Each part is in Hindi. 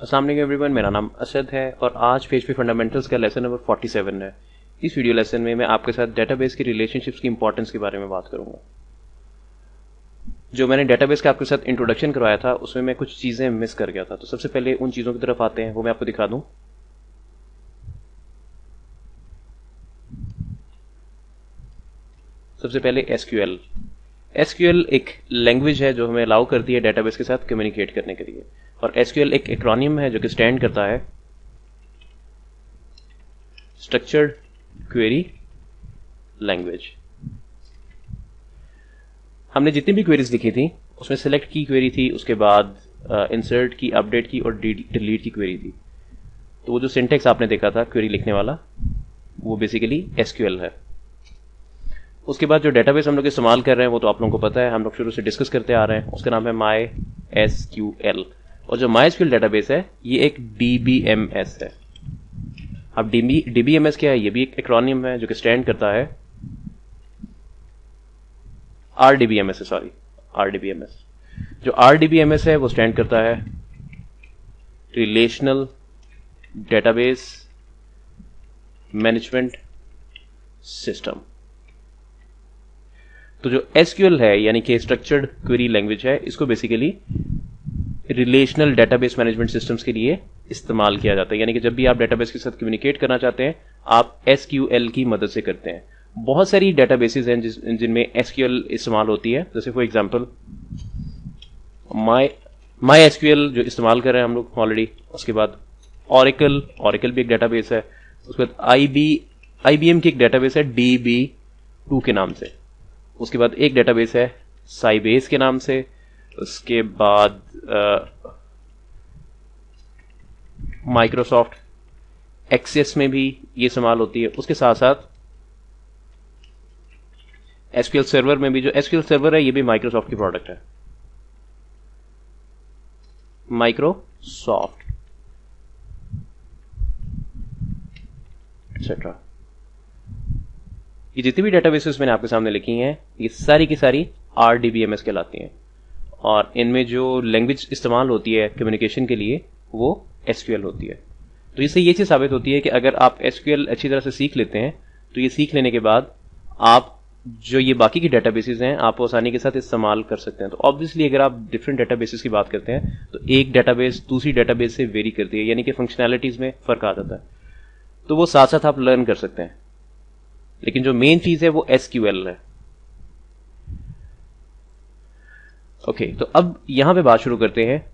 अस्सलाम वालेकुम एवरीवन, मेरा नाम असद है और आज PHP फंडामेंटल्स का लेसन नंबर 47 है। इस वीडियो लेसन में मैं आपके साथ डेटाबेस की रिलेशनशिप्स की इंपॉर्टेंस के बारे में बात करूंगा। जो मैंने डेटाबेस का आपके साथ इंट्रोडक्शन करवाया था उसमें मैं कुछ चीज़ें मिस कर गया था, तो सबसे पहले उन चीज़ों की तरफ आते हैं, वो मैं आपको दिखा दूँ। सबसे पहले एसक्यूएल एक लैंग्वेज है जो हमें अलाउ करती है डेटाबेस के साथ कम्युनिकेट करने के लिए, और एसक्यूएल एक एक्रोनिम है जो कि स्टैंड करता है स्ट्रक्चर्ड क्वेरी लैंग्वेज। हमने जितनी भी क्वेरीज लिखी थी उसमें सेलेक्ट की क्वेरी थी, उसके बाद इंसर्ट की, अपडेट की और डिलीट की क्वेरी थी। तो वो जो सिंटेक्स आपने देखा था क्वेरी लिखने वाला, वो बेसिकली एसक्यूएल है। उसके बाद जो डेटाबेस हम लोग इस्तेमाल कर रहे हैं वो तो आप लोगों को पता है, हम लोग शुरू से डिस्कस करते आ रहे हैं। उसका नाम है MySQL, और जो MySQL डेटाबेस है ये एक DBMS है। अब DBMS क्या है? ये भी एक एक्रोनिम है जो कि स्टैंड करता है RDBMS। जो RDBMS है वो स्टैंड करता है रिलेशनल डेटाबेस मैनेजमेंट सिस्टम। तो जो एसक्यूएल है यानी कि स्ट्रक्चर्ड क्वेरी लैंग्वेज है, इसको basically relational database management systems के लिए इस्तेमाल किया जाता है। यानी कि जब भी आप डेटाबेस के साथ कम्युनिकेट करना चाहते हैं आप एसक्यूएल की मदद से करते हैं। बहुत सारी डेटाबेसेस हैं जिनमें एसक्यूएल इस्तेमाल होती है, जैसे फॉर एग्जांपल माई एसक्यूएल जो इस्तेमाल कर रहे हैं हम लोग ऑलरेडी। उसके बाद ऑरेकल भी एक डेटाबेस है। उसके बाद आईबीएम की एक डेटाबेस है DB2 के नाम से। उसके बाद एक डेटाबेस है साइबेस के नाम से। उसके बाद माइक्रोसॉफ्ट एक्सेस में भी ये इस्तेमाल होती है। उसके साथ साथ एसक्यूएल सर्वर में भी, जो एसक्यूएल सर्वर है ये भी माइक्रोसॉफ्ट की प्रोडक्ट है, माइक्रोसॉफ्ट एक्सेट्रा। ये जितनी भी डेटाबेसेस मैंने आपके सामने लिखी हैं ये सारी की सारी RDBMS कहलाती हैं, और इनमें जो लैंग्वेज इस्तेमाल होती है कम्युनिकेशन के लिए वो एसक्यूएल होती है। तो इससे ये चीज़ साबित होती है कि अगर आप एसक्यूएल अच्छी तरह से सीख लेते हैं तो ये सीख लेने के बाद आप जो ये बाकी की डेटाबेसेस हैं आप आसानी के साथ इस्तेमाल कर सकते हैं। तो ऑब्वियसली अगर आप डिफरेंट डेटाबेसेस की बात करते हैं तो एक डेटाबेस दूसरी डेटाबेस से वेरी करती है, यानी कि फंक्शनैलिटीज में फर्क आ जाता है। तो वो साथ साथ आप लर्न कर सकते हैं, लेकिन जो मेन चीज है वो एसक्यूएल है। ओके, तो अब यहां पे बात शुरू करते हैं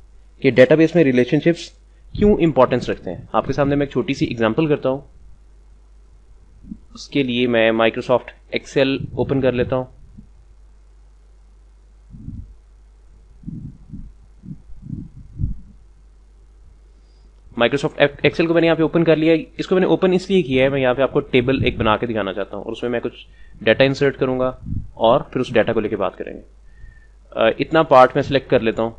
कि डेटाबेस में रिलेशनशिप्स क्यों इंपॉर्टेंस रखते हैं। आपके सामने मैं एक छोटी सी एग्जांपल करता हूं। उसके लिए मैं माइक्रोसॉफ्ट एक्सेल ओपन कर लेता हूं। माइक्रोसॉफ्ट एक्सेल को मैंने यहाँ पे ओपन कर लिया। इसको मैंने ओपन इसलिए किया है, मैं यहाँ पे आपको टेबल एक बना के दिखाना चाहता हूँ और उसमें मैं कुछ डाटा इंसर्ट करूंगा और फिर उस डाटा को लेके बात करेंगे। इतना पार्ट मैं सिलेक्ट कर लेता हूँ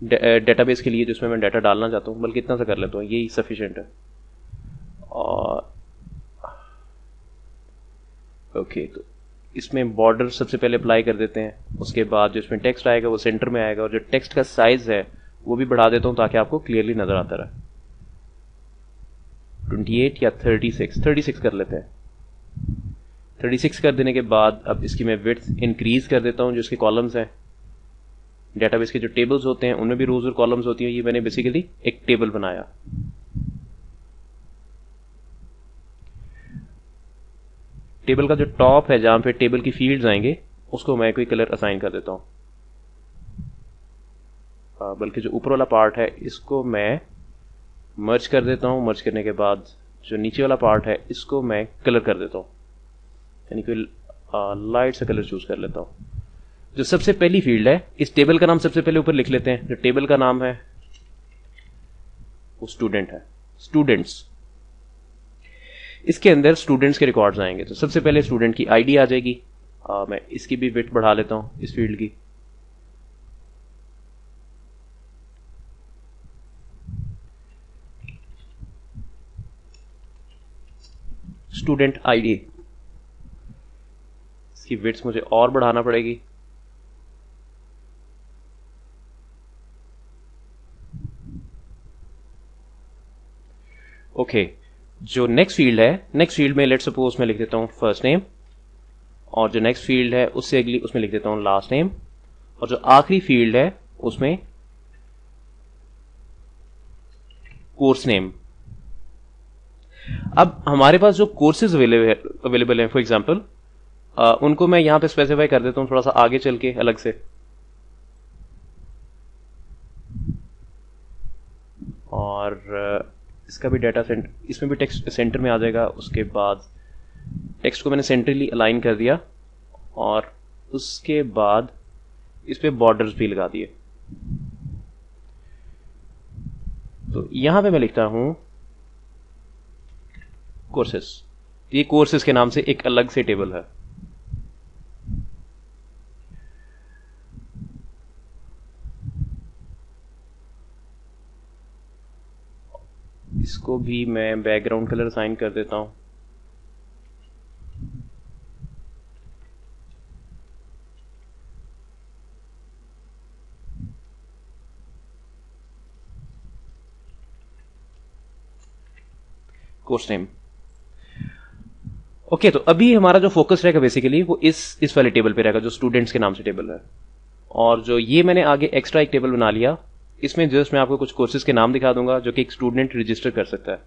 डेटाबेस के लिए जिसमें मैं डाटा डालना चाहता हूँ, बल्कि इतना सा कर लेता हूँ, यही सफिशिएंट है। और ओके, तो इसमें बॉर्डर सबसे पहले अप्लाई कर देते हैं। उसके बाद जो इसमें टेक्स्ट आएगा वो सेंटर में आएगा, और जो टेक्स्ट का साइज है वो भी बढ़ा देता हूँ ताकि आपको क्लियरली नजर आता रहे। 28 या 36 कर लेते हैं। 36 कर देने के बाद अब इसकी मैं विड्थ इंक्रीज कर देता हूँ। जो इसके कॉलम्स हैं, डेटाबेस के जो टेबल्स होते हैं उनमें भी रोज और कॉलम्स होती हैं। ये मैंने बेसिकली एक टेबल बनाया। टेबल का जो टॉप है जहां पे टेबल की फील्ड्स आएंगे उसको मैं कोई कलर असाइन कर देता हूं, बल्कि जो ऊपर वाला पार्ट है इसको मैं मर्ज कर देता हूं। मर्ज करने के बाद जो नीचे वाला पार्ट है इसको मैं कलर कर देता हूं, यानी कोई लाइट सा कलर चूज कर लेता हूं। जो सबसे पहली फील्ड है, इस टेबल का नाम सबसे पहले ऊपर लिख लेते हैं। जो टेबल का नाम है वो स्टूडेंट है, स्टूडेंट्स। इसके अंदर स्टूडेंट्स के रिकॉर्ड्स आएंगे, तो सबसे पहले स्टूडेंट की आईडी आ जाएगी। मैं इसकी भी विड्थ बढ़ा लेता हूं इस फील्ड की। स्टूडेंट आईडी, इसकी विड्थ मुझे और बढ़ाना पड़ेगी। ओके, जो नेक्स्ट फील्ड है, नेक्स्ट फील्ड में लेट्स सपोज मैं लिख देता हूं फर्स्ट नेम, और जो नेक्स्ट फील्ड है उससे अगली उसमें लिख देता हूं लास्ट नेम, और जो आखिरी फील्ड है उसमें कोर्स नेम। अब हमारे पास जो कोर्सेज अवेलेबल हैं फॉर एग्जांपल, उनको मैं यहां पे स्पेसिफाई कर देता हूं थोड़ा सा आगे चल के अलग से, और इसका भी डाटा सेंटर, इसमें भी टेक्स्ट सेंटर में आ जाएगा। उसके बाद टेक्स्ट को मैंने सेंट्रली अलाइन कर दिया, और उसके बाद इस पे बॉर्डर्स भी लगा दिए। तो यहां पे मैं लिखता हूं कोर्सेस। ये कोर्सेस के नाम से एक अलग से टेबल है। इसको भी मैं बैकग्राउंड कलर असाइन कर देता हूं। Course name. ओके, तो अभी हमारा जो फोकस रहेगा बेसिकली वो इस वाले टेबल पे रहेगा जो स्टूडेंट्स के नाम से टेबल है। और जो ये मैंने आगे एक्स्ट्रा एक टेबल बना लिया, इसमें जस्ट मैं आपको कुछ कोर्सेज के नाम दिखा दूंगा जो कि एक स्टूडेंट रजिस्टर कर सकता है।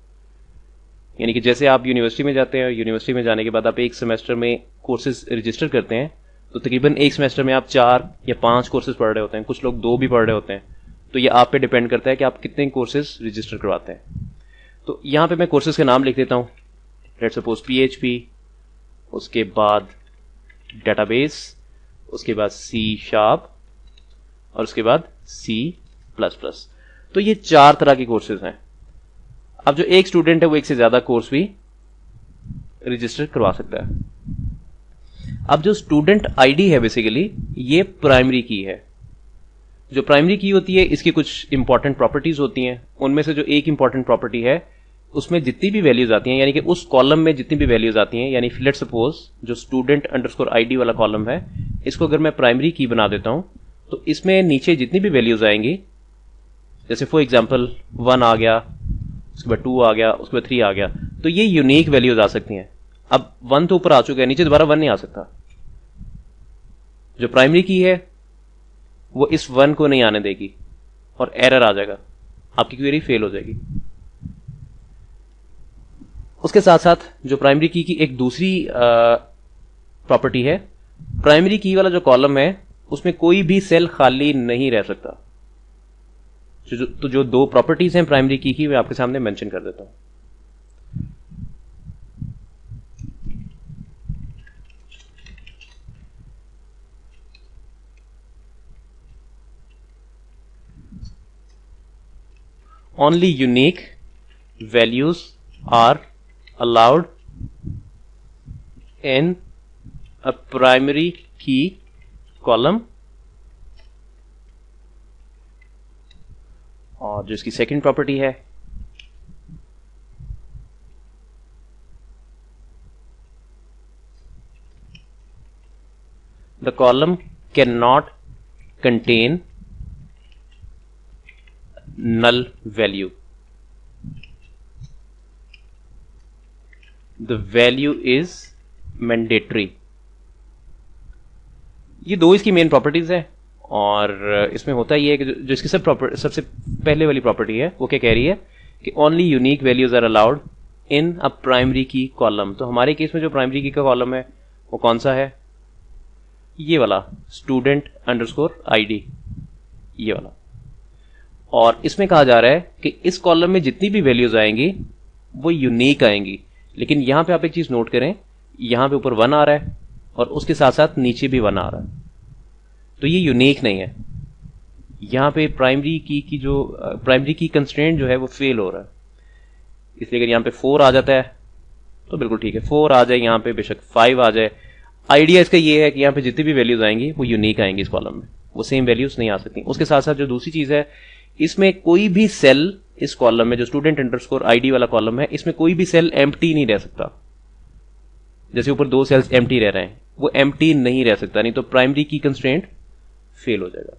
यानी कि जैसे आप यूनिवर्सिटी में जाते हैं, यूनिवर्सिटी में जाने के बाद आप एक सेमेस्टर में कोर्सेज रजिस्टर करते हैं, तो तकरीबन एक सेमेस्टर में आप 4 या 5 कोर्सेज पढ़ रहे होते हैं, कुछ लोग 2 भी पढ़ रहे होते हैं। तो ये आप पे डिपेंड करता है कि आप कितने कोर्सेज रजिस्टर करवाते हैं। तो यहां पे मैं कोर्सेज के नाम लिख देता हूं, लेट्स सपोज PHP, उसके बाद डेटाबेस, उसके बाद C#, और उसके बाद C++। तो ये 4 तरह के कोर्सेज हैं। अब जो एक स्टूडेंट है वो एक से ज्यादा कोर्स भी रजिस्टर करवा सकता है। अब जो स्टूडेंट आईडी है बेसिकली ये प्राइमरी की है। जो प्राइमरी की होती है इसकी कुछ इंपॉर्टेंट प्रॉपर्टीज होती हैं। उनमें से जो एक इंपॉर्टेंट प्रॉपर्टी है उसमें जितनी भी वैल्यूज आती हैं, यानी कि उस कॉलम में जितनी भी वैल्यूज आती हैं, यानी लेट्स सपोज जो स्टूडेंट अंडरस्कोर आईडी वाला कॉलम है, इसको अगर मैं प्राइमरी की बना देता हूं तो इसमें नीचे जितनी भी वैल्यूज आएंगी, जैसे फॉर एग्जांपल 1 आ गया, उसके बाद 2 आ गया, उसके बाद 3 आ गया, तो ये यूनिक वैल्यूज आ सकती हैं। अब 1 तो ऊपर आ चुका है, नीचे दोबारा 1 नहीं आ सकता। जो प्राइमरी की है वो इस 1 को नहीं आने देगी और एरर आ जाएगा, आपकी क्वेरी फेल हो जाएगी। उसके साथ साथ जो प्राइमरी की एक दूसरी प्रॉपर्टी है, प्राइमरी की वाला जो कॉलम है उसमें कोई भी सेल खाली नहीं रह सकता। तो जो 2 प्रॉपर्टीज हैं प्राइमरी की मैं आपके सामने मेंशन कर देता हूं। Only unique values are allowed in a primary key column। और जो इसकी सेकंड प्रॉपर्टी है, the column cannot contain null value। The value is mandatory। ये 2 इसकी मेन प्रॉपर्टीज है। और इसमें होता ही है कि जो इसकी सबसे पहले वाली प्रॉपर्टी है वो क्या कह रही है कि only unique values are allowed in a primary की कॉलम। तो हमारे केस में जो प्राइमरी की का कॉलम है वो कौन सा है, ये वाला स्टूडेंट अंडरस्कोर आईडी, ये वाला। और इसमें कहा जा रहा है कि इस कॉलम में जितनी भी वैल्यूज आएंगी वो यूनिक आएंगी। लेकिन यहां पे आप एक चीज नोट करें, यहां पे ऊपर 1 आ रहा है और उसके साथ साथ नीचे भी 1 आ रहा है, तो ये यूनिक नहीं है। यहां पे प्राइमरी की जो प्राइमरी की कंस्ट्रेंट जो है वो फेल हो रहा है। इसलिए अगर यहां पे 4 आ जाता है तो बिल्कुल ठीक है, 4 आ जाए, यहां पे बेशक 5 आ जाए। आइडिया इसका ये है कि यहां पे जितनी भी वैल्यूज आएंगी वो यूनिक आएंगी इस कॉलम में, वो सेम वैल्यूज नहीं आ सकती। उसके साथ साथ जो दूसरी चीज है, इसमें कोई भी सेल इस कॉलम में जो स्टूडेंट अंडरस्कोर आईडी वाला कॉलम है, इसमें कोई भी सेल एम्प्टी नहीं रह सकता। जैसे ऊपर 2 सेल्स एम्प्टी रह रहे हैं, वो एम्प्टी नहीं रह सकता, नहीं तो प्राइमरी की कंस्ट्रेंट फेल हो जाएगा।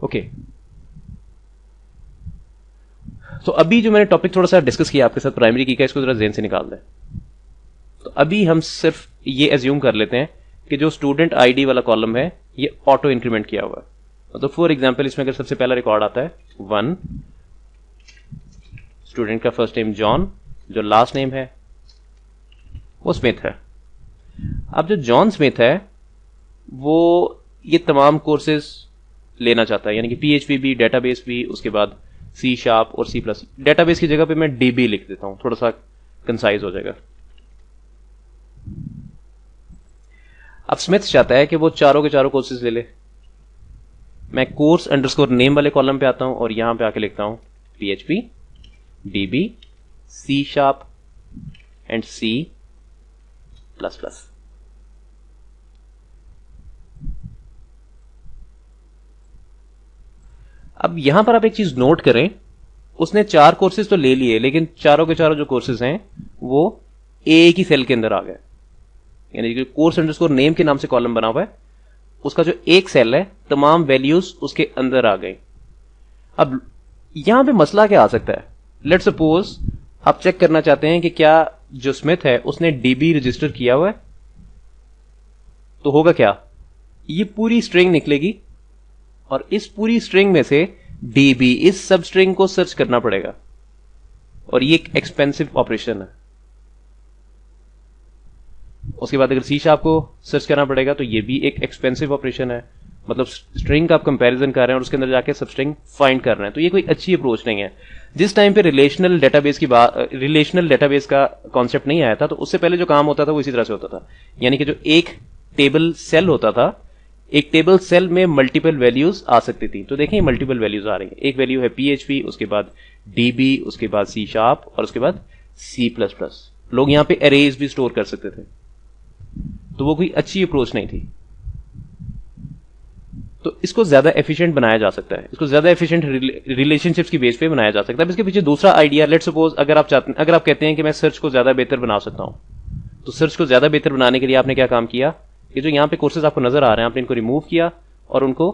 ओके, तो अभी जो मैंने टॉपिक थोड़ा सा डिस्कस किया आपके साथ प्राइमरी की का, इसको जरा ज़हन से निकाल दें। तो अभी हम सिर्फ ये एज्यूम कर लेते हैं कि जो स्टूडेंट आईडी वाला कॉलम है ये ऑटो इंक्रीमेंट किया हुआ है। तो फॉर एग्जांपल इसमें अगर सबसे पहला रिकॉर्ड आता है 1, स्टूडेंट का फर्स्ट नेम जॉन, जो लास्ट नेम है वो स्मिथ है। अब जो जॉन स्मिथ है वो ये तमाम कोर्सेज लेना चाहता है, यानी कि PHP भी, डेटाबेस भी, उसके बाद C# और C++। डेटाबेस की जगह पे मैं DB लिख देता हूं, थोड़ा सा कंसाइज हो जाएगा। अब स्मिथ चाहता है कि वो चारों के चारों कोर्सेज ले ले। मैं कोर्स अंडरस्कोर नेम वाले कॉलम पे आता हूं और यहां पे आके लिखता हूं PHP, DB, C# and C++। अब यहां पर आप एक चीज नोट करें, उसने 4 कोर्सेज तो ले लिए, लेकिन चारों के चारों जो कोर्सेज हैं वो एक ही सेल के अंदर आ गए। यानी कि कोर्स अंडरस्कोर नेम के नाम से कॉलम बना हुआ है, उसका जो एक सेल है तमाम वैल्यूज उसके अंदर आ गई। अब यहां पे मसला क्या आ सकता है? लेट्स सपोज आप चेक करना चाहते हैं कि क्या जो स्मिथ है उसने DB रजिस्टर किया हुआ है, तो होगा क्या, ये पूरी स्ट्रिंग निकलेगी और इस पूरी स्ट्रिंग में से DB इस सब स्ट्रिंग को सर्च करना पड़ेगा, और ये एक एक्सपेंसिव ऑपरेशन है। उसके बाद अगर C# को सर्च करना पड़ेगा तो ये भी एक एक्सपेंसिव ऑपरेशन है। मतलब स्ट्रिंग का आप कंपैरिजन कर रहे हैं और उसके अंदर जाके सब स्ट्रिंग फाइंड कर रहे हैं, तो ये कोई अच्छी अप्रोच नहीं है। जिस टाइम पे रिलेशनल डेटाबेस का कॉन्सेप्ट नहीं आया था, तो उससे पहले जो काम होता था वो इसी तरह से होता था। यानी कि जो एक टेबल सेल होता था, एक टेबल सेल में मल्टीपल वैल्यूज आ सकती थी। तो देखें मल्टीपल वैल्यूज आ रही है। एक वैल्यू है PHP, उसके बाद DB, उसके बाद C# और उसके बाद C++। लोग यहां पे अरेज भी स्टोर कर सकते थे, तो वो कोई अच्छी अप्रोच नहीं थी। तो इसको ज्यादा एफिशिएंट बनाया जा सकता है, इसको ज्यादा एफिशिएंट रिलेशनशिप्स की बेस पे बनाया जा सकता है। इसके पीछे दूसरा आइडिया, लेट्स सपोज अगर आप कहते हैं कि मैं सर्च को ज्यादा बेहतर बना सकता हूं, तो सर्च को ज्यादा बेहतर बनाने के लिए आपने क्या काम किया, ये जो यहां पे कोर्सेज आपको नजर आ रहे हैं आपने इनको रिमूव किया और उनको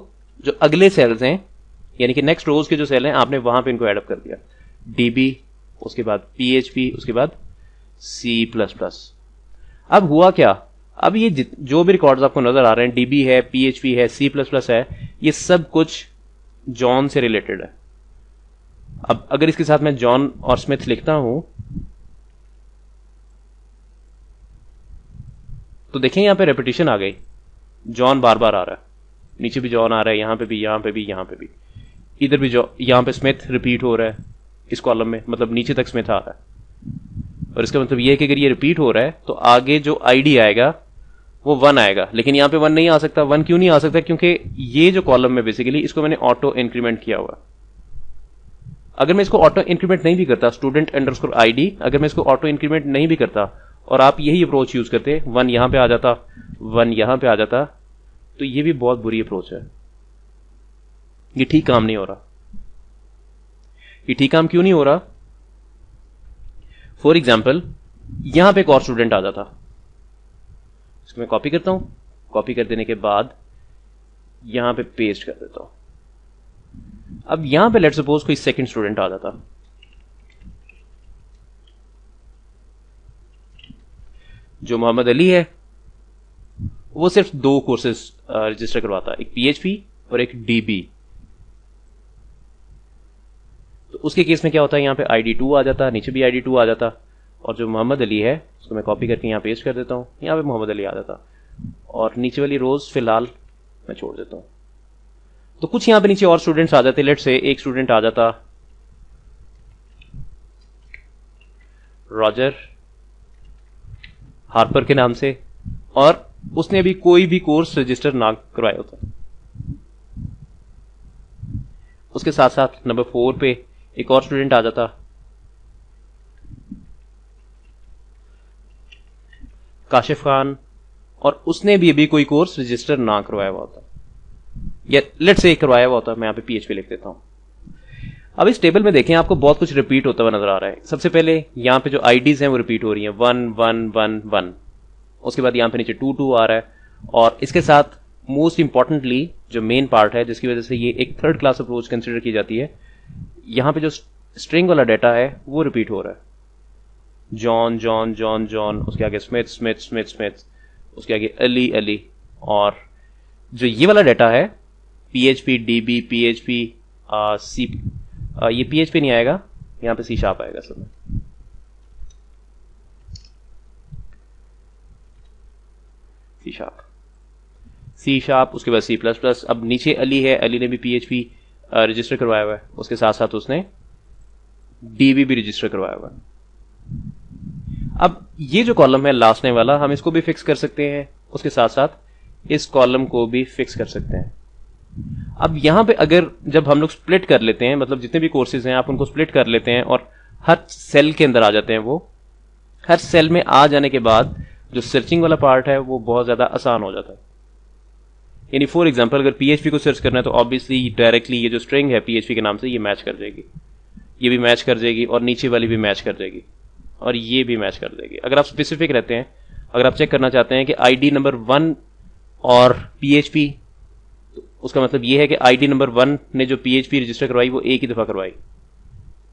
जो अगले सेल्स हैं, यानी कि नेक्स्ट रोज के जो सेल हैं, आपने वहां पे इनको एडअप कर दिया। DB, उसके बाद PHP, उसके बाद C++। अब हुआ क्या, अब ये जो भी रिकॉर्ड्स आपको नजर आ रहे हैं, DB है, PHP है, C++ है, ये सब कुछ जॉन से रिलेटेड है। अब अगर इसके साथ मैं जॉन और स्मिथ लिखता हूं तो देखें यहां पे रेपिटेशन आ गई, जॉन बार बार आ रहा है, नीचे भी जॉन आ रहा है, यहां पे भी, यहां पे भी, यहां पे भी, इधर भी यहां पे स्मिथ रिपीट हो रहा है इस कॉलम में, मतलब नीचे तक स्मिथ आ रहा है। और इसका मतलब यह है कि अगर ये रिपीट हो रहा है तो आगे जो आईडी आएगा वो 1 आएगा, लेकिन यहां पे 1 नहीं आ सकता। 1 क्यों नहीं आ सकता? क्योंकि ये जो कॉलम है बेसिकली इसको मैंने ऑटो इंक्रीमेंट किया हुआ। अगर मैं इसको ऑटो इंक्रीमेंट नहीं भी करता, स्टूडेंट अंडरस्कोर आईडी, अगर मैं इसको ऑटो इंक्रीमेंट नहीं भी करता और आप यही अप्रोच यूज करते, 1 यहां पे आ जाता, 1 यहां पे आ जाता, तो ये भी बहुत बुरी अप्रोच है। ये ठीक काम नहीं हो रहा। ये ठीक काम क्यों नहीं हो रहा? फॉर एग्जाम्पल यहां पे एक और स्टूडेंट आ जाता, इसको मैं कॉपी करता हूं, कॉपी कर देने के बाद यहां पे पेस्ट कर देता हूं। अब यहां पे लेट्स सपोज कोई सेकंड स्टूडेंट आ जाता, जो मोहम्मद अली है, वो सिर्फ 2 कोर्सेज रजिस्टर करवाता, एक PHP और एक DB। तो उसके केस में क्या होता है, यहां पे ID2 आ जाता, नीचे भी ID2 आ जाता, और जो मोहम्मद अली है उसको मैं कॉपी करके यहां पेस्ट कर देता हूं, यहां पे मोहम्मद अली आ जाता, और नीचे वाली रोज फिलहाल मैं छोड़ देता हूं। तो कुछ यहां पे नीचे और स्टूडेंट्स आ जाते, लेट्स से एक स्टूडेंट आ जाता रॉजर हार्पर के नाम से, और उसने अभी कोई भी कोर्स रजिस्टर ना करवाया होता। उसके साथ साथ नंबर 4 पे एक और स्टूडेंट आ जाता, काशिफ खान, और उसने भी अभी कोई कोर्स रजिस्टर ना करवाया हुआ होता, या लेट्स से करवाया हुआ होता। मैं यहां पे PHP लिख देता हूं। अब इस टेबल में देखें आपको बहुत कुछ रिपीट होता हुआ नजर आ रहा है। सबसे पहले यहां पे जो आईडीज हैं वो रिपीट हो रही हैं, 1 1 1 1। उसके बाद यहां पे नीचे 2 2 आ रहा है, और इसके साथ मोस्ट इंपॉर्टेंटली जो मेन पार्ट है जिसकी वजह से ये एक थर्ड क्लास अप्रोच कंसिडर की जाती है, यहां पे जो स्ट्रिंग वाला डाटा है वो रिपीट हो रहा है। जॉन जॉन जॉन जॉन, उसके आगे स्मिथ स्मिथ स्मिथ स्मिथ, उसके आगे अली अली। और जो ये वाला डाटा है PHP DB PHP सी, ये PHP नहीं आएगा, यहाँ पे C# आएगा सब। C#, उसके बाद C++। अब नीचे अली है, अली ने भी PHP रजिस्टर करवाया हुआ है, उसके साथ साथ उसने DB भी रजिस्टर करवाया हुआ है। अब ये जो कॉलम है लास्ट नेम वाला, हम इसको भी फिक्स कर सकते हैं, उसके साथ साथ इस कॉलम को भी फिक्स कर सकते हैं। अब यहां पे अगर जब हम लोग स्प्लिट कर लेते हैं, मतलब जितने भी कोर्सेज हैं आप उनको स्प्लिट कर लेते हैं और हर सेल के अंदर आ जाते हैं, वो हर सेल में आ जाने के बाद जो सर्चिंग वाला पार्ट है वो बहुत ज्यादा आसान हो जाता है। यानी फॉर एग्जांपल अगर PHP को सर्च करना है तो ऑब्वियसली डायरेक्टली ये जो स्ट्रिंग है PHP के नाम से ये मैच कर जाएगी, ये भी मैच कर जाएगी और नीचे वाली भी मैच कर जाएगी और ये भी मैच कर देगी। अगर आप स्पेसिफिक रहते हैं, अगर आप चेक करना चाहते हैं कि ID नंबर 1 और PHP, तो उसका मतलब ये है कि ID नंबर 1 ने जो PHP रजिस्टर करवाई वो एक ही दफा करवाई,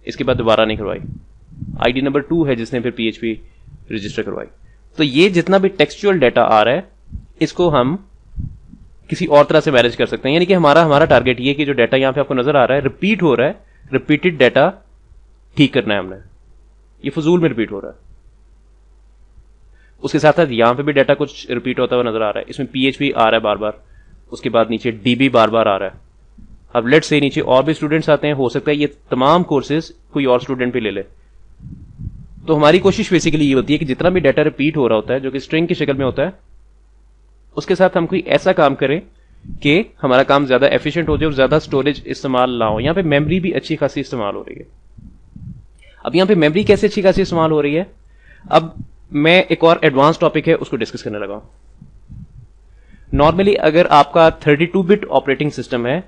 इसके बाद दोबारा नहीं करवाई। ID नंबर 2 है जिसने फिर PHP रजिस्टर करवाई। तो ये जितना भी टेक्सचुअल डाटा आ रहा है इसको हम किसी और तरह से मैनेज कर सकते हैं। यानी कि हमारा टारगेट ये कि जो डाटा यहां पे आपको नजर आ रहा है रिपीट हो रहा है, रिपीटेड डाटा ठीक करना है हमने, ये फजूल में रिपीट हो रहा है। उसके साथ साथ यहां पे भी डाटा कुछ रिपीट होता हुआ नजर आ रहा है, इसमें PHP आ रहा है बार बार, उसके बाद नीचे DB बार बार आ रहा है। अब लेट्स से नीचे और भी स्टूडेंट्स आते हैं, हो सकता है ये तमाम कोर्सेज कोई और स्टूडेंट भी ले ले। तो हमारी कोशिश बेसिकली ये होती है कि जितना भी डाटा रिपीट हो रहा होता है जो कि स्ट्रिंग की शक्ल में होता है, उसके साथ हम कोई ऐसा काम करें कि हमारा काम ज्यादा एफिशिएंट हो जाए और ज्यादा स्टोरेज इस्तेमाल ना हो। यहां पे मेमोरी भी अच्छी खासी इस्तेमाल हो रही है। अब यहां पे मेमोरी कैसे अच्छी खासी इस्तेमाल हो रही है, अब मैं एक और एडवांस टॉपिक है उसको डिस्कस करने लगा। नॉर्मली अगर आपका 32 बिट ऑपरेटिंग सिस्टम है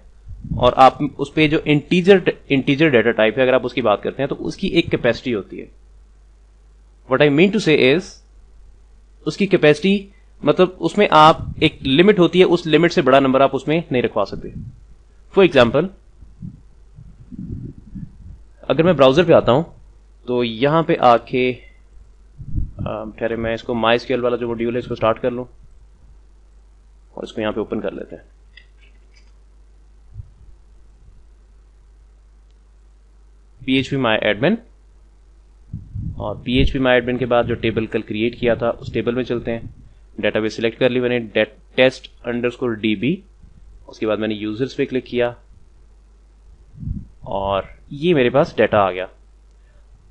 और आप उस पे जो इंटीजर डाटा टाइप है अगर आप उसकी बात करते हैं तो उसकी एक कैपेसिटी होती है। व्हाट आई मीन टू से इज, उसकी कैपेसिटी मतलब उसमें आप एक लिमिट होती है, उस लिमिट से बड़ा नंबर आप उसमें नहीं रखवा सकते। फॉर एग्जाम्पल अगर मैं ब्राउजर पे आता हूं तो यहां पे आके ठहरे, मैं इसको MySQL वाला जो मॉड्यूल है इसको स्टार्ट कर लूं और इसको यहां पे ओपन कर लेते हैं। PHP My Admin, और PHP My Admin के बाद जो टेबल कल क्रिएट किया था उस टेबल में चलते हैं। डेटाबेस सिलेक्ट कर ली मैंने, test_db, उसके बाद मैंने यूजर्स पे क्लिक किया और ये मेरे पास डाटा आ गया।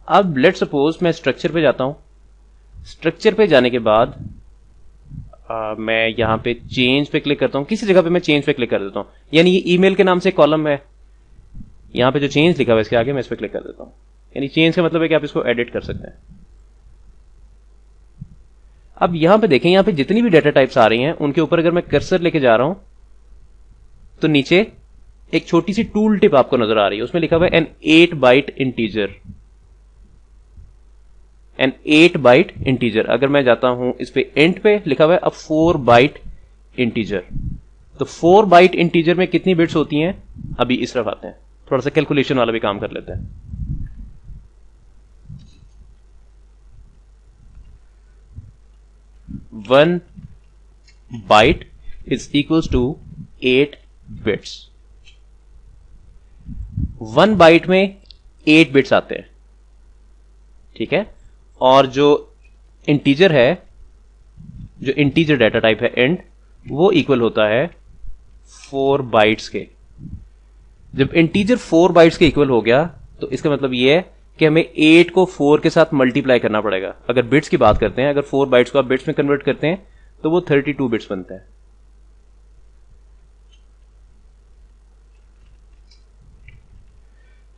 अब लेट सपोज मैं स्ट्रक्चर पे जाता हूं, स्ट्रक्चर पे जाने के बाद मैं यहां पे चेंज पे क्लिक करता हूं, किसी जगह पे मैं चेंज पे क्लिक कर देता हूं, यानी ये ईमेल के नाम से कॉलम है, यहां पे जो चेंज लिखा हुआ है इसके आगे मैं इस पे क्लिक कर देता हूं। यानी चेंज का मतलब है कि आप इसको एडिट कर सकते हैं। अब यहां पे देखें, यहां पे जितनी भी डाटा टाइप्स आ रही हैं उनके ऊपर अगर मैं कर्सर लेके जा रहा हूं तो नीचे एक छोटी सी टूल टिप आपको नजर आ रही है, उसमें लिखा हुआ है an 8 byte integer. An 8 byte integer, अगर मैं जाता हूं इस पे एंड पे लिखा हुआ है अब 4 बाइट इंटीजर। तो 4 बाइट इंटीजर में कितनी बिट्स होती हैं, अभी इस तरफ आते हैं, थोड़ा सा कैलकुलेशन वाला भी काम कर लेते हैं। One byte is equals to 8 bits. 1 byte में 8 बिट्स आते हैं, ठीक है। और जो इंटीजर है, जो इंटीजर डाटा टाइप है एंड, वो इक्वल होता है 4 बाइट्स के। जब इंटीजर 4 बाइट्स के इक्वल हो गया तो इसका मतलब ये है कि हमें 8 को 4 के साथ मल्टीप्लाई करना पड़ेगा। अगर बिट्स की बात करते हैं, अगर 4 बाइट्स को आप बिट्स में कन्वर्ट करते हैं तो वो 32 बिट्स बनते हैं।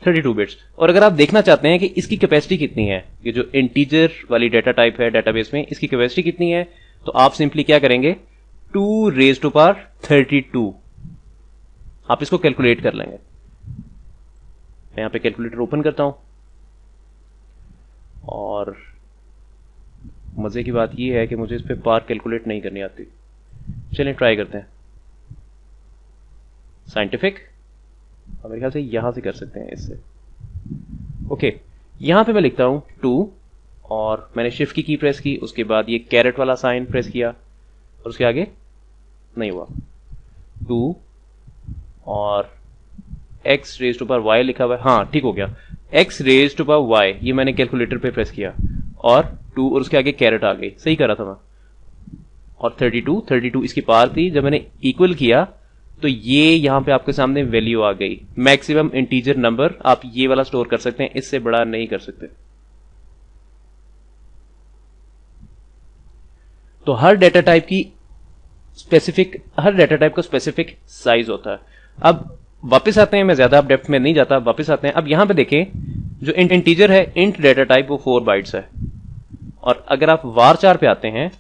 बिट्स। और अगर आप देखना चाहते हैं कि इसकी कैपेसिटी कितनी है, ये जो इंटीजर वाली डाटा टाइप है डेटाबेस में, इसकी कैपेसिटी कितनी है, तो आप सिंपली क्या करेंगे, 2 रेज टू पावर 32, आप इसको कैलकुलेट कर लेंगे। मैं यहां पे कैलकुलेटर ओपन करता हूं और मजे की बात यह है कि मुझे इस पे पावर कैलकुलेट नहीं करनी आती। चलिए ट्राई करते हैं। साइंटिफिक, मेरे ख्याल से यहां से कर सकते हैं इससे। ओके, यहां पे मैं लिखता हूं 2 और मैंने शिफ्ट की प्रेस की, उसके बाद ये कैरेट वाला साइन प्रेस किया और उसके आगे नहीं हुआ 2 और x raise to power y लिखा हुआ है, हाँ ठीक हो गया, x raise to power y, ये मैंने कैलकुलेटर पे प्रेस किया और 2 और उसके आगे कैरेट आ गई, सही करा था मैं। और 32 इसकी पार थी, जब मैंने इक्वल किया तो ये यहां पे आपके सामने वैल्यू आ गई। मैक्सिमम इंटीजर नंबर आप ये वाला स्टोर कर सकते हैं, इससे बड़ा नहीं कर सकते। तो हर डेटा टाइप का स्पेसिफिक साइज होता है। अब वापस आते हैं, मैं ज्यादा अब डेप्थ में नहीं जाता, वापस आते हैं। अब यहां पे देखें, जो इंटीजर है, इंट डेटा टाइप, वो 4 बाइट्स है। और अगर आप var4 पे आते हैं,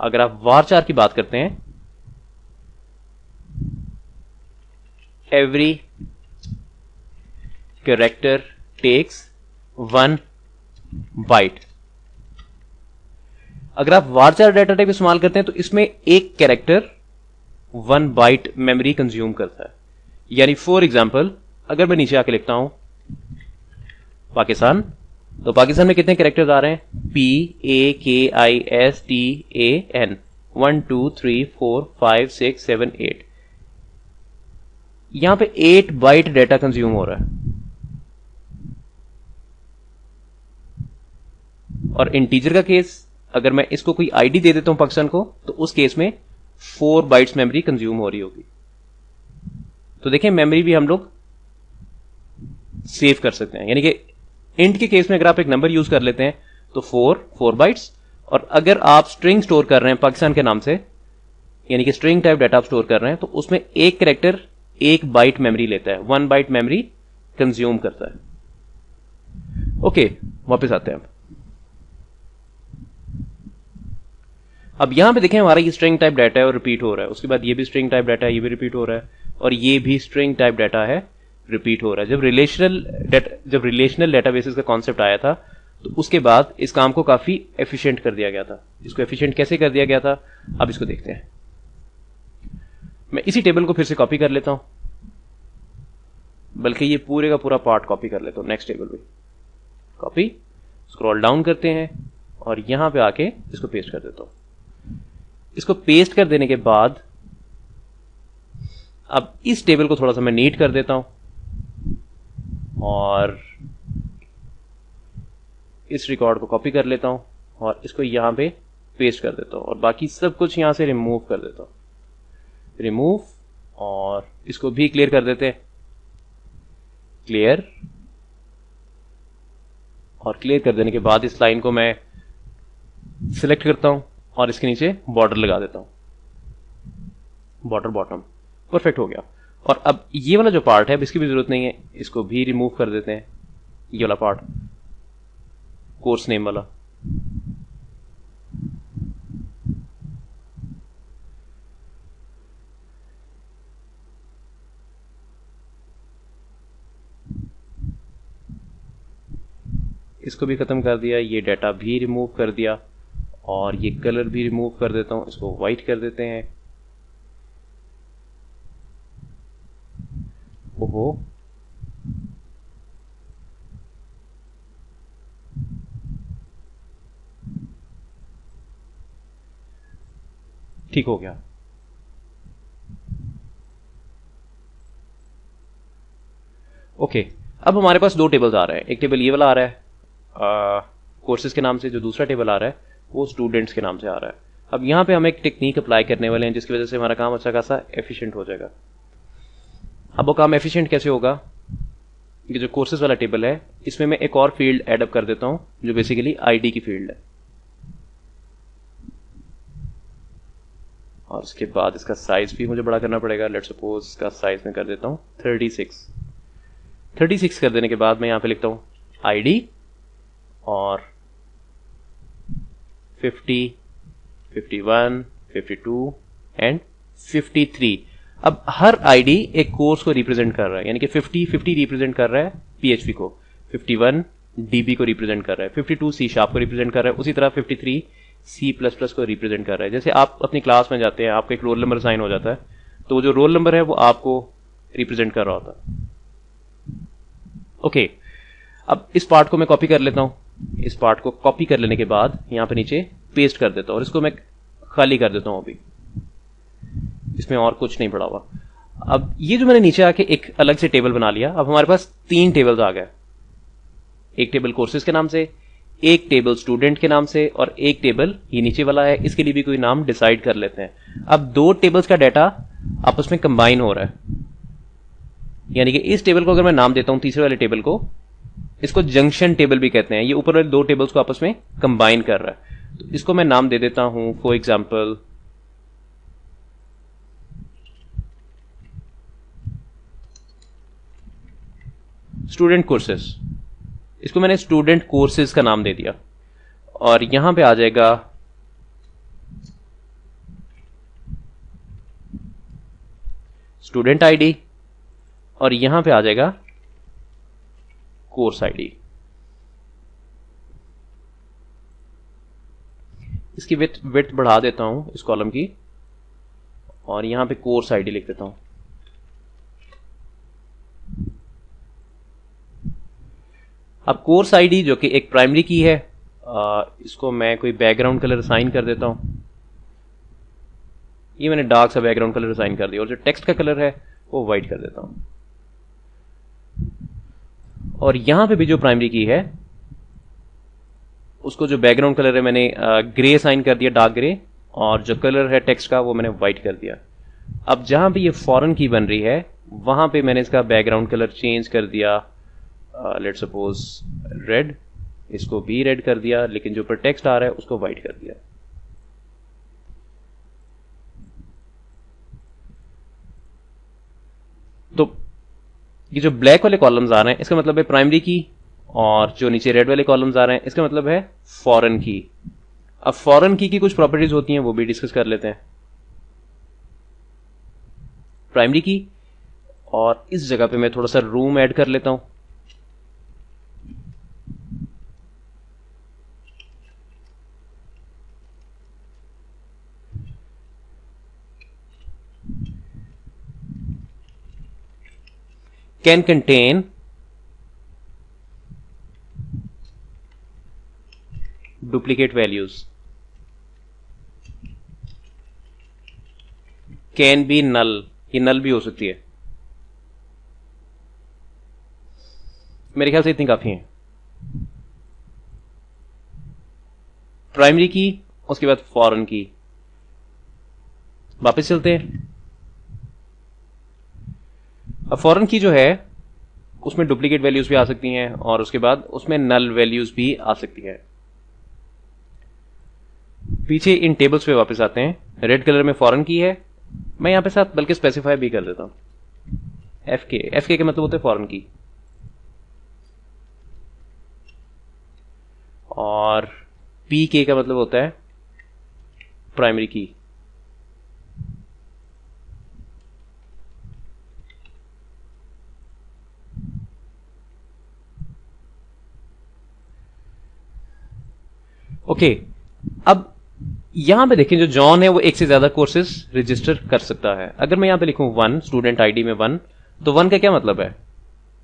अगर आप var4 की बात करते हैं, एवरी कैरेक्टर टेक्स 1 बाइट। अगर आप var4 डेटा टाइप इस्तेमाल करते हैं तो इसमें एक कैरेक्टर 1 बाइट मेमोरी कंज्यूम करता है। यानी फॉर एग्जाम्पल, अगर मैं नीचे आके लिखता हूं पाकिस्तान, तो पाकिस्तान में कितने कैरेक्टर्स आ रहे हैं? PAKISTAN 1 2 3 4 5 6 7 8। यहां पे 8 बाइट डेटा कंज्यूम हो रहा है। और इंटीजर का केस, अगर मैं इसको कोई आईडी दे देता हूं पाकिस्तान को, तो उस केस में 4 बाइट्स मेमोरी कंज्यूम हो रही होगी। तो देखें, मेमोरी भी हम लोग सेव कर सकते हैं। यानी कि इंट के केस में अगर आप एक नंबर यूज कर लेते हैं तो 4 बाइट्स, और अगर आप स्ट्रिंग स्टोर कर रहे हैं पाकिस्तान के नाम से, यानी कि स्ट्रिंग टाइप डाटा आप स्टोर कर रहे हैं, तो उसमें एक कैरेक्टर 1 बाइट मेमोरी लेता है, 1 बाइट मेमोरी कंज्यूम करता है। ओके, वापस आते हैं। अब यहां पे देखें, हमारा ये स्ट्रिंग टाइप डाटा है और रिपीट हो रहा है। उसके बाद ये भी स्ट्रिंग टाइप डाटा है, ये भी रिपीट हो रहा है, और ये भी स्ट्रिंग टाइप डाटा है, रिपीट हो रहा है। जब रिलेशनल डेटाबेसेस का कॉन्सेप्ट आया था, तो उसके बाद इस काम को काफी एफिशिएंट कर दिया गया था। इसको एफिशिएंट कैसे कर दिया गया था, अब इसको देखते हैं। मैं इसी टेबल को फिर से कॉपी कर लेता हूं, बल्कि ये पूरे का पूरा पार्ट कॉपी कर लेता हूं। नेक्स्ट टेबल पे कॉपी, स्क्रॉल डाउन करते हैं और यहां पे आके इसको पेस्ट कर देता हूं। इसको पेस्ट कर देने के बाद अब इस टेबल को थोड़ा सा मैं नीट कर देता हूं और इस रिकॉर्ड को कॉपी कर लेता हूं और इसको यहां पे पेस्ट कर देता हूं और बाकी सब कुछ यहां से रिमूव कर देता हूं। रिमूव, और इसको भी क्लियर कर देते हैं। क्लियर, और क्लियर कर देने के बाद इस लाइन को मैं सिलेक्ट करता हूं और इसके नीचे बॉर्डर लगा देता हूं, बॉर्डर बॉटम। परफेक्ट हो गया। और अब ये वाला जो पार्ट है, अब इसकी भी जरूरत नहीं है, इसको भी रिमूव कर देते हैं। ये वाला पार्ट, कोर्स नेम वाला। इसको भी खत्म कर दिया, ये डाटा भी रिमूव कर दिया और ये कलर भी रिमूव कर देता हूं, इसको व्हाइट कर देते हैं। ओहो, ठीक हो गया। ओके, अब हमारे पास 2 टेबल्स आ रहे हैं। एक टेबल ये वाला आ रहा है कोर्सेज के नाम से, जो दूसरा टेबल आ रहा है वो स्टूडेंट्स के नाम से आ रहा है। अब यहां पे हम एक टेक्निक अप्लाई करने वाले हैं जिसकी वजह से हमारा काम अच्छा खासा एफिशिएंट हो जाएगा। अब वो काम एफिशिएंट कैसे होगा? ये जो कोर्सेज वाला टेबल है, इसमें मैं एक और फील्ड एड अप कर देता हूं जो बेसिकली आईडी की फील्ड है, और उसके बाद इसका साइज भी मुझे बड़ा करना पड़ेगा। लेट्स सपोज इसका साइज मैं कर देता हूं 36 कर देने के बाद मैं यहां पे लिखता हूं आईडी और 50, 51, 52 एंड 53। अब हर आईडी एक कोर्स को रिप्रेजेंट कर रहा है, यानी कि 50 रिप्रेजेंट कर रहा है पीएचपी को, 51 डीबी को रिप्रेजेंट कर रहा है, 52 सी शार्प को रिप्रेजेंट कर रहा है, उसी तरह 53 C++ को रिप्रेजेंट कर रहा है। जैसे आप अपनी क्लास में जाते हैं, आपका एक रोल नंबर साइन हो जाता है, तो वो जो रोल नंबर है वो आपको रिप्रेजेंट कर रहा होता। ओके, अब इस पार्ट को मैं कॉपी कर लेता हूं। इस पार्ट को कॉपी कर लेने के बाद यहां पे नीचे पेस्ट कर देता हूं और इसको मैं खाली कर देता हूं। अभी इसमें और कुछ नहीं पड़ा हुआ। अब ये जो मैंने नीचे आके एक अलग से टेबल बना लिया, अब हमारे पास 3 टेबल्स आ गए। एक टेबल कोर्सेज के नाम से, एक टेबल स्टूडेंट के नाम से और एक टेबल ये नीचे वाला है, इसके लिए भी कोई नाम डिसाइड कर लेते हैं। अब 2 टेबल्स का डाटा आपस में कंबाइन हो रहा है, यानी कि इस टेबल को अगर मैं नाम देता हूं तीसरे वाले टेबल को, इसको जंक्शन टेबल भी कहते हैं। ये ऊपर वाले 2 टेबल्स को आपस में कंबाइन कर रहा है। तो इसको मैं नाम दे देता हूं फॉर एग्जाम्पल स्टूडेंट कोर्सेज। इसको मैंने स्टूडेंट कोर्सेज का नाम दे दिया और यहां पे आ जाएगा स्टूडेंट आईडी और यहां पे आ जाएगा कोर्स आईडी। इसकी विड्थ बढ़ा देता हूं इस कॉलम की और यहां पे कोर्स आईडी लिख देता हूं। अब कोर्स आईडी जो कि एक प्राइमरी की है, इसको मैं कोई बैकग्राउंड कलर असाइन कर देता हूं। ये मैंने डार्क सा बैकग्राउंड कलर असाइन कर दिया और जो टेक्स्ट का कलर है वो व्हाइट कर देता हूं। और यहां पे भी जो प्राइमरी की है उसको जो बैकग्राउंड कलर है मैंने ग्रे असाइन कर दिया, डार्क ग्रे, और जो कलर है टेक्स्ट का वो मैंने व्हाइट कर दिया। अब जहां पे ये फॉरेन की बन रही है वहां पे मैंने इसका बैकग्राउंड कलर चेंज कर दिया, लेट्स सपोज रेड, इसको भी रेड कर दिया, लेकिन जो ऊपर टेक्स्ट आ रहा है उसको व्हाइट कर दिया। तो ये जो ब्लैक वाले कॉलम्स आ रहे हैं इसका मतलब है प्राइमरी की, और जो नीचे रेड वाले कॉलम्स आ रहे हैं इसका मतलब है फॉरेन की। अब फॉरेन की कुछ प्रॉपर्टीज होती हैं वो भी डिस्कस कर लेते हैं। प्राइमरी की, और इस जगह पे मैं थोड़ा सा रूम ऐड कर लेता हूं। Can contain duplicate values, can be null, ये नल भी हो सकती है। मेरे ख्याल से इतनी काफी है। प्राइमरी की, उसके बाद फॉरेन की। वापस चलते हैं। अब फॉरेन की जो है उसमें डुप्लीकेट वैल्यूज भी आ सकती हैं और उसके बाद उसमें नल वैल्यूज भी आ सकती है। पीछे इन टेबल्स पे वापस आते हैं। रेड कलर में फॉरेन की है, मैं यहां पे साथ बल्कि स्पेसिफाई भी कर देता हूं एफके। एफके का मतलब होता है फॉरेन की, और पीके का मतलब होता है प्राइमरी की। ओके, अब यहां पे देखें जो जॉन है वो एक से ज्यादा कोर्सेज रजिस्टर कर सकता है। अगर मैं यहां पे लिखूं 1, स्टूडेंट आईडी में 1, तो 1 का क्या मतलब है?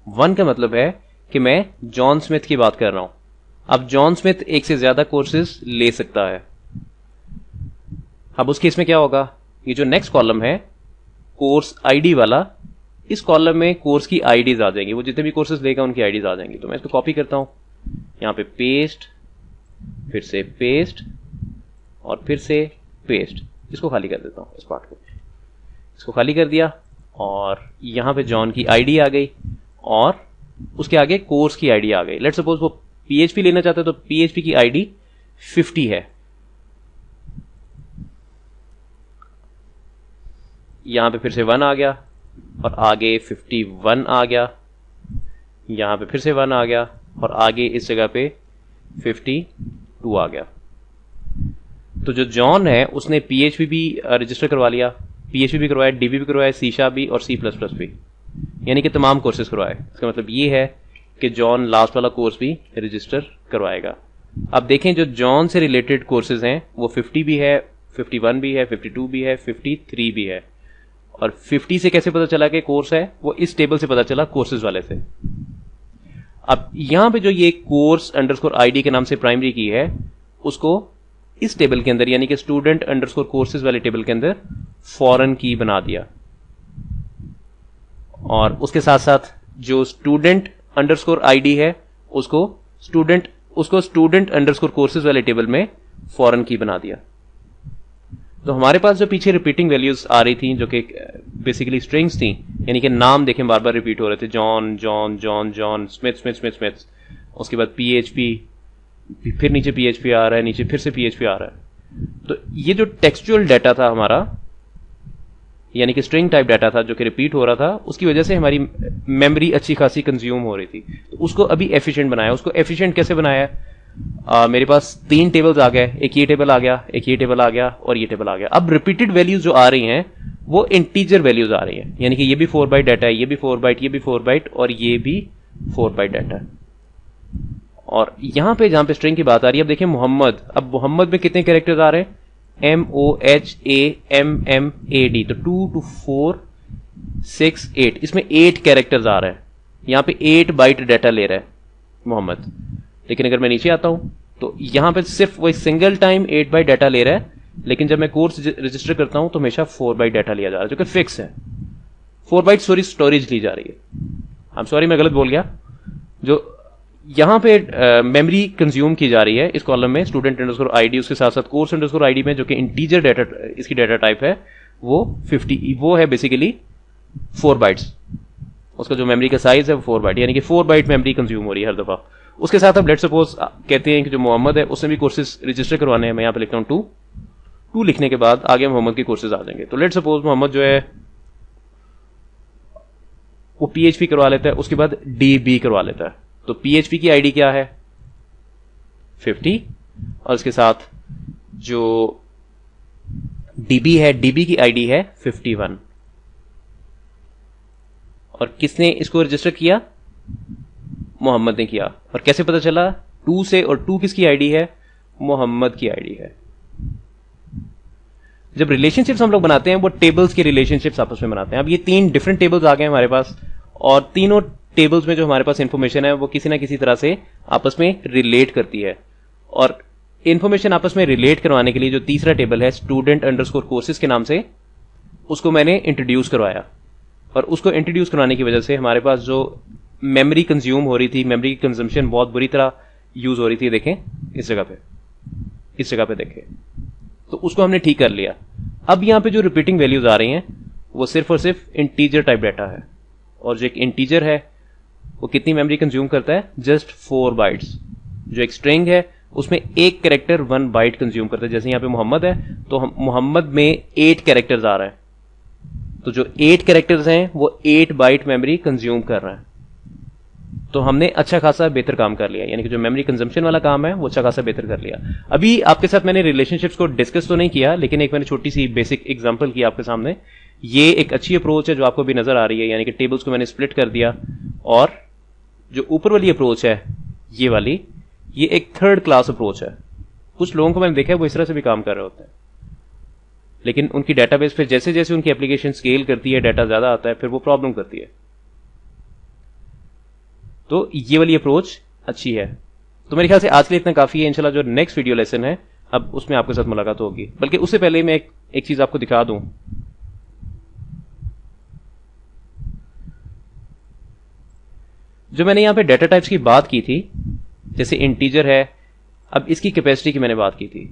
1 का मतलब है कि मैं जॉन स्मिथ की बात कर रहा हूं। अब जॉन स्मिथ एक से ज्यादा कोर्सेज ले सकता है। अब उस केस में क्या होगा? ये जो नेक्स्ट कॉलम है कोर्स आईडी वाला, इस कॉलम में कोर्स की आईडीज आ जाएंगी। वो जितने भी कोर्सेज लेगा उनकी आईडीज आ जाएंगी। तो मैं इसको कॉपी करता हूं, यहां पे पेस्ट, फिर से पेस्ट और फिर से पेस्ट। इसको खाली कर देता हूं, इस पार्ट को इसको खाली कर दिया और यहां पे जॉन की आईडी आ गई और उसके आगे कोर्स की आईडी आ गई। लेट्स सपोज वो पीएचपी लेना चाहता है तो पीएचपी की आईडी 50 है। यहां पे फिर से 1 आ गया और आगे 51 आ गया, यहां पे फिर से 1 आ गया और आगे इस जगह पे 52 आ गया। तो जो जॉन है उसने पीएचपी भी रजिस्टर करवा लिया, पीएचपी भी करवाया, डीबी भी करवाया, सी शार्प भी और सी प्लस प्लस भी, यानी कि तमाम कोर्सेज करवाए। इसका मतलब ये है कि जॉन लास्ट वाला कोर्स भी रजिस्टर करवाएगा। अब देखें जो जॉन से रिलेटेड कोर्सेज हैं वो 50 भी है, 51 भी है, 52 भी है, 53 भी है, और 50 से कैसे पता चला कि कोर्स है, वो इस टेबल से पता चला, कोर्सेज वाले से। अब यहां पे जो ये कोर्स अंडरस्कोर आईडी के नाम से प्राइमरी की है, उसको इस टेबल के अंदर यानी कि स्टूडेंट अंडरस्कोर कोर्सेज वाले टेबल के अंदर फॉरेन की बना दिया, और उसके साथ साथ जो स्टूडेंट अंडरस्कोर आईडी है उसको स्टूडेंट अंडरस्कोर कोर्सेज वाले टेबल में फॉरेन की बना दिया। तो हमारे पास जो पीछे रिपीटिंग वैल्यूज आ रही थी, जो कि बेसिकली स्ट्रिंग्स थी, यानी कि नाम देखें बार बार रिपीट हो रहे थे, John John John John, Smith Smith Smith Smith, उसके बाद PHP, फिर नीचे PHP आ रहा है, नीचे फिर से PHP आ रहा है। तो ये जो टेक्सचुअल डाटा था हमारा, यानी कि स्ट्रिंग टाइप डाटा था जो कि रिपीट हो रहा था, उसकी वजह से हमारी मेमोरी अच्छी खासी कंज्यूम हो रही थी। तो उसको अभी एफिशिएंट बनाया। उसको एफिशिएंट कैसे बनाया? मेरे पास 3 टेबल्स आ गए, एक ये टेबल आ गया, एक ये टेबल आ गया और ये टेबल आ गया। अब रिपीटेड वैल्यूज जो आ रही हैं वो इंटीजर वैल्यूज आ रही हैं, यानी कि ये भी 4 बाइट डाटा है, ये भी 4 बाइट, ये भी 4 बाइट और ये भी 4 बाइट डाटा है। और यहां पे जहां पे स्ट्रिंग की बात आ रही है, अब देखिए मोहम्मद, अब मोहम्मद में कितने कैरेक्टर्स आ रहे हैं? MOHAMMAD, तो 2 to 4 6 8, इसमें 8 कैरेक्टर्स आ रहे हैं। यहां पे 8 बाइट डाटा ले रहा है मोहम्मद। लेकिन अगर मैं नीचे आता हूं तो यहां पे सिर्फ वही सिंगल टाइम 8 बाइट डाटा ले रहा है, लेकिन जब मैं कोर्स रजिस्टर करता हूं तो हमेशा 4 बाइट डाटा लिया जा रहा है, जो कि फिक्स है। 4 बाइट स्टोरेज ली जा रही है। आई एम सॉरी, मैं गलत बोल गया। जो यहां पे मेमोरी कंज्यूम की जा रही है इस कॉलम में, स्टूडेंट अंडरस्कोर आईडी, उसके साथ साथ कोर्स अंडरस्कोर आईडी में, जो कि इंटीजर डाटा, इसकी डाटा टाइप है, वो 50, वो है बेसिकली 4 बाइट्स। उसका जो मेमोरी का साइज है वो 4 बाइट, यानी कि 4 बाइट मेमोरी कंज्यूम हो रही है हर दफा। उसके साथ अब लेट सपोज कहते हैं कि जो मोहम्मद है उसने भी कोर्सेज रजिस्टर करवाने हैं। मैं यहां पे लिखता हूं 2 लिखने के बाद आगे मोहम्मद के कोर्सेज आ जाएंगे। तो लेट सपोज मोहम्मद जो है वो PHP करवा लेता है, उसके बाद DB करवा लेता है। तो PHP की आईडी क्या है? 50, और उसके साथ जो DB है, DB की आईडी है 51। और किसने इसको रजिस्टर किया? मोहम्मद ने किया। और कैसे पता चला? 2 से, और 2 किसकी आईडी है? मोहम्मद की आईडी है। जब रिलेशनशिप्स हम लोग बनाते हैं वो टेबल्स के रिलेशनशिप्स आपस में बनाते हैं। अब ये 3 डिफरेंट टेबल्स आ गए हमारे पास, और तीनों टेबल्स में जो हमारे पास इंफॉर्मेशन है वो किसी ना किसी तरह से आपस में रिलेट करती है। और इंफॉर्मेशन आपस में रिलेट करवाने के लिए जो तीसरा टेबल है स्टूडेंट अंडरस्कोर कोर्सेज के नाम से, उसको मैंने इंट्रोड्यूस करवाया। और उसको इंट्रोड्यूस करवाने की वजह से हमारे पास जो मेमोरी कंज्यूम हो रही थी, मेमोरी की कंजम्पशन बहुत बुरी तरह यूज हो रही थी। देखें इस जगह पे देखें, तो उसको हमने ठीक कर लिया। अब यहां पे जो रिपीटिंग वैल्यूज आ रही हैं वो सिर्फ और सिर्फ इंटीजर टाइप डाटा है, और जो एक इंटीजर है वो कितनी मेमोरी कंज्यूम करता है? Just 4 bytes. जो एक स्ट्रिंग है उसमें एक कैरेक्टर 1 बाइट कंज्यूम करता है। जैसे यहां पे मोहम्मद है तो मोहम्मद में 8 कैरेक्टर्स आ रहे हैं, तो जो 8 कैरेक्टर्स हैं वो 8 बाइट मेमोरी कंज्यूम कर रहे हैं। तो हमने अच्छा खासा बेहतर काम कर लिया, यानी कि जो मेमोरी कंजम्पशन वाला काम है वो अच्छा खासा बेहतर कर लिया। अभी आपके साथ मैंने रिलेशनशिप्स को डिस्कस तो नहीं किया, लेकिन एक मैंने छोटी सी बेसिक एग्जांपल की आपके सामने। ये एक अच्छी अप्रोच है जो आपको भी नजर आ रही है, यानी कि टेबल्स को मैंने स्प्लिट कर दिया। और जो ऊपर वाली अप्रोच है ये वाली, ये एक थर्ड क्लास अप्रोच है। कुछ लोगों को मैंने देखा है वो इस तरह से भी काम कर रहे होते हैं, लेकिन उनकी डेटाबेस पे जैसे जैसे उनकी एप्लीकेशन स्केल करती है, डाटा ज्यादा आता है, फिर वो प्रॉब्लम करती है। तो ये वाली अप्रोच अच्छी है। तो मेरे ख्याल से आज के लिए इतना काफी है। इंशाल्लाह जो नेक्स्ट वीडियो लेसन है अब उसमें आपके साथ मुलाकात होगी। बल्कि उससे पहले मैं एक चीज आपको दिखा दूं। जो मैंने यहां पे डाटा टाइप्स की बात की थी, जैसे इंटीजर है, अब इसकी कैपेसिटी की मैंने बात की थी।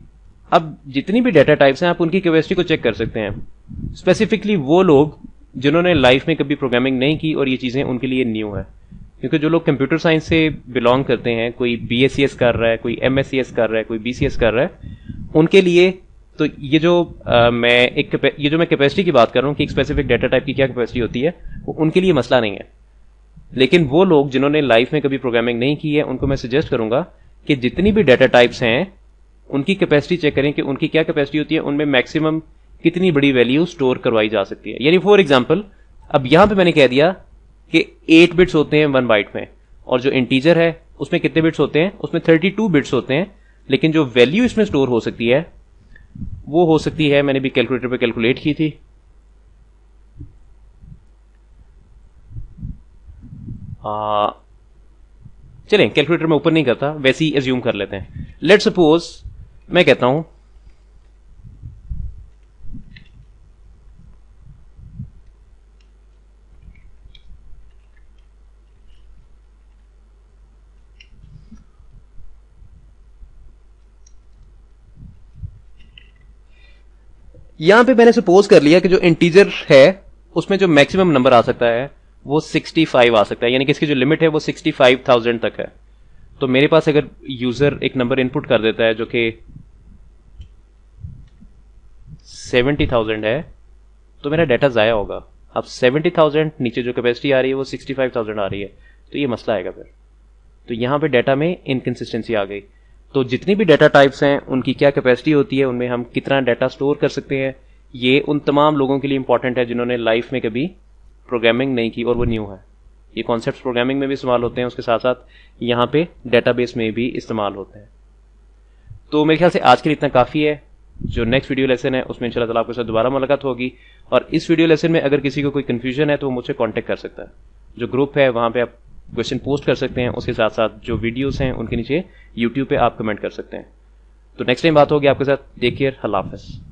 अब जितनी भी डाटा टाइप्स हैं आप उनकी कैपेसिटी को चेक कर सकते हैं। स्पेसिफिकली वो लोग जिन्होंने लाइफ में कभी प्रोग्रामिंग नहीं की और ये चीजें उनके लिए न्यू है, क्योंकि जो लोग कंप्यूटर साइंस से बिलोंग करते हैं, कोई BScs कर रहा है, कोई MScs कर रहा है, कोई BCS कर रहा है, उनके लिए तो ये जो मैं कैपेसिटी की बात कर रहा हूं कि एक स्पेसिफिक डाटा टाइप की क्या कैपेसिटी होती है, वो उनके लिए मसला नहीं है। लेकिन वो लोग जिन्होंने लाइफ में कभी प्रोग्रामिंग नहीं की है, उनको मैं सजेस्ट करूंगा कि जितनी भी डाटा टाइप्स हैं उनकी कैपेसिटी चेक करें कि उनकी क्या कैपेसिटी होती है, उनमें मैक्सिमम कितनी बड़ी वैल्यू स्टोर करवाई जा सकती है। यानी फॉर एग्जांपल अब यहां पे मैंने कह दिया कि 8 बिट्स होते हैं 1 बाइट में, और जो इंटीजर है उसमें कितने बिट्स होते हैं? उसमें 32 बिट्स होते हैं। लेकिन जो वैल्यू इसमें स्टोर हो सकती है वो हो सकती है, मैंने भी कैलकुलेटर पे कैलकुलेट की थी, चलें, कैलकुलेटर में ऊपर नहीं करता, वैसे ही एज्यूम कर लेते हैं। लेट्स सपोज मैं कहता हूं यहां पे मैंने सपोज कर लिया कि जो इंटीजर है उसमें जो मैक्सिमम नंबर आ सकता है वो 65 आ सकता है, यानी कि इसकी जो लिमिट है वो 65,000 तक है। तो मेरे पास अगर यूजर एक नंबर इनपुट कर देता है जो कि 70,000 है, तो मेरा डाटा ज़ाया होगा। अब 70,000 नीचे जो कैपेसिटी आ रही है वो 65,000 आ रही है, तो ये मसला आएगा फिर। तो यहां पे डाटा में इनकंसिस्टेंसी आ गई। तो जितनी भी डाटा टाइप्स हैं उनकी क्या कैपेसिटी होती है, उनमें हम कितना डाटा स्टोर कर सकते हैं, ये उन तमाम लोगों के लिए इंपॉर्टेंट है जिन्होंने लाइफ में कभी प्रोग्रामिंग नहीं की और वो न्यू है। ये कॉन्सेप्ट्स प्रोग्रामिंग में भी इस्तेमाल होते हैं, उसके साथ साथ यहाँ पे डेटाबेस में भी इस्तेमाल होते हैं। तो मेरे ख्याल से आज के लिए इतना काफ़ी है। जो नेक्स्ट वीडियो लेसन है उसमें इंशाल्लाह ताला आपके साथ दोबारा मुलाकात होगी। और इस वीडियो लेसन में अगर किसी को कोई कन्फ्यूजन है तो वो मुझसे कॉन्टेक्ट कर सकता है। जो ग्रुप है वहाँ पे आप क्वेश्चन पोस्ट कर सकते हैं, उसके साथ साथ जो वीडियोस हैं उनके नीचे यूट्यूब पे आप कमेंट कर सकते हैं। तो नेक्स्ट टाइम बात होगी आपके साथ। टेक केयर, अल्लाह हाफ़िज़।